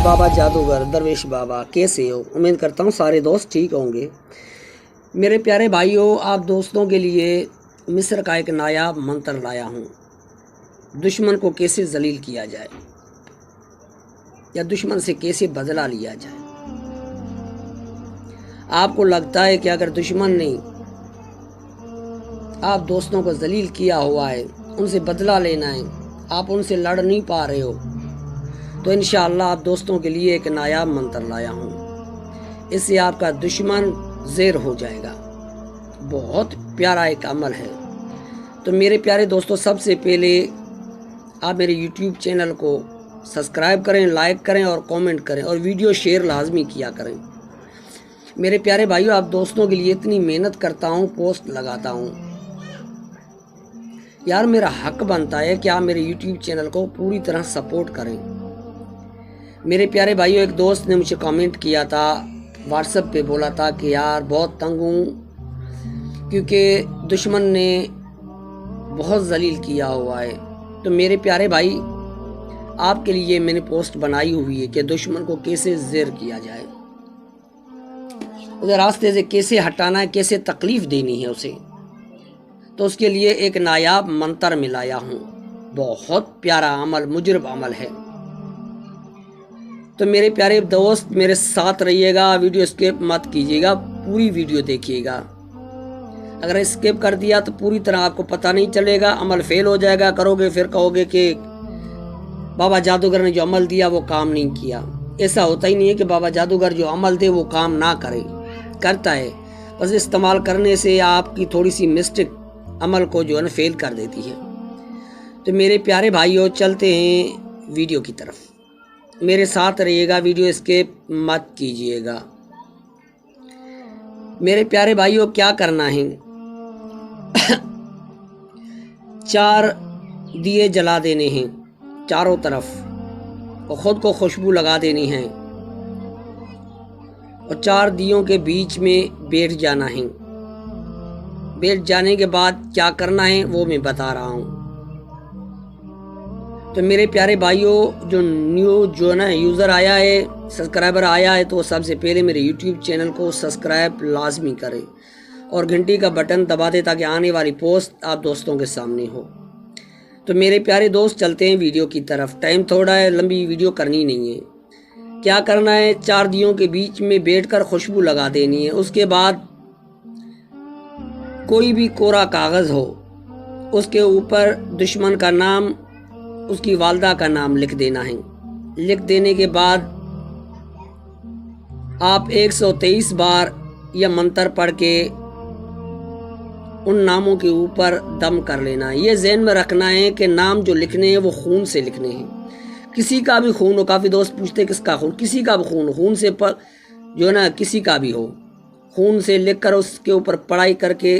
बाबा जादूगर दरवेश बाबा, कैसे हो? उम्मीद करता हूँ सारे दोस्त ठीक होंगे। मेरे प्यारे भाइयों, आप दोस्तों के लिए मिस्र का एक नायाब मंत्र लाया हूँ। दुश्मन को कैसे जलील किया जाए या दुश्मन से कैसे बदला लिया जाए। आपको लगता है कि अगर दुश्मन ने आप दोस्तों को जलील किया हुआ है, उनसे बदला लेना है, आप उनसे लड़ नहीं पा रहे हो, तो इंशाअल्लाह आप दोस्तों के लिए एक नायाब मंत्र लाया हूँ। इससे आपका दुश्मन ज़ेर हो जाएगा। बहुत प्यारा एक अमल है। तो मेरे प्यारे दोस्तों, सबसे पहले आप मेरे YouTube चैनल को सब्सक्राइब करें, लाइक करें और कमेंट करें और वीडियो शेयर लाजमी किया करें। मेरे प्यारे भाइयों, आप दोस्तों के लिए इतनी मेहनत करता हूँ, पोस्ट लगाता हूँ, यार मेरा हक बनता है कि आप मेरे YouTube चैनल को पूरी तरह सपोर्ट करें। मेरे प्यारे भाइयों, एक दोस्त ने मुझे कमेंट किया था, व्हाट्सएप पे बोला था कि यार बहुत तंग हूँ क्योंकि दुश्मन ने बहुत जलील किया हुआ है। तो मेरे प्यारे भाई, आपके लिए मैंने पोस्ट बनाई हुई है कि दुश्मन को कैसे ज़ेर किया जाए, उसे रास्ते से कैसे हटाना है, कैसे तकलीफ़ देनी है उसे। तो उसके लिए एक नायाब मंत्र मिलाया हूँ। बहुत प्यारा अमल, मुजरब अमल है। तो मेरे प्यारे दोस्त, मेरे साथ रहिएगा, वीडियो स्किप मत कीजिएगा, पूरी वीडियो देखिएगा। अगर स्किप कर दिया तो पूरी तरह आपको पता नहीं चलेगा, अमल फेल हो जाएगा। करोगे फिर कहोगे कि बाबा जादूगर ने जो अमल दिया वो काम नहीं किया। ऐसा होता ही नहीं है कि बाबा जादूगर जो अमल दे वो काम ना करे, करता है। बस इस्तेमाल करने से आपकी थोड़ी सी मिस्टेक अमल को जो है ना फेल कर देती है। तो मेरे प्यारे भाइयों, चलते हैं वीडियो की तरफ। मेरे साथ रहिएगा, वीडियो स्किप मत कीजिएगा। मेरे प्यारे भाइयों, क्या करना है 4 दिए जला देने हैं चारों तरफ और ख़ुद को खुशबू लगा देनी है और 4 दियों के बीच में बैठ जाना है। बैठ जाने के बाद क्या करना है वो मैं बता रहा हूँ। तो मेरे प्यारे भाइयों, जो न्यू जो है ना यूज़र आया है, सब्सक्राइबर आया है, तो सबसे पहले मेरे YouTube चैनल को सब्सक्राइब लाजमी करें और घंटी का बटन दबा दें ताकि आने वाली पोस्ट आप दोस्तों के सामने हो। तो मेरे प्यारे दोस्त, चलते हैं वीडियो की तरफ। टाइम थोड़ा है, लंबी वीडियो करनी नहीं है। क्या करना है, 4 दियों के बीच में बैठकर खुशबू लगा देनी है। उसके बाद कोई भी कोरा कागज़ हो, उसके ऊपर दुश्मन का नाम, उसकी वालदा का नाम लिख देना है। लिख देने के बाद आप 123 बार यह मंत्र पढ़ के उन नामों के ऊपर दम कर लेना है। ये ज़हन में रखना है कि नाम जो लिखने हैं वो खून से लिखने हैं। किसी का भी खून हो, काफ़ी दोस्त पूछते हैं किसका खून, किसी का भी खून हो, खून से जो है ना किसी का भी हो, खून से लिख कर उसके ऊपर पढ़ाई करके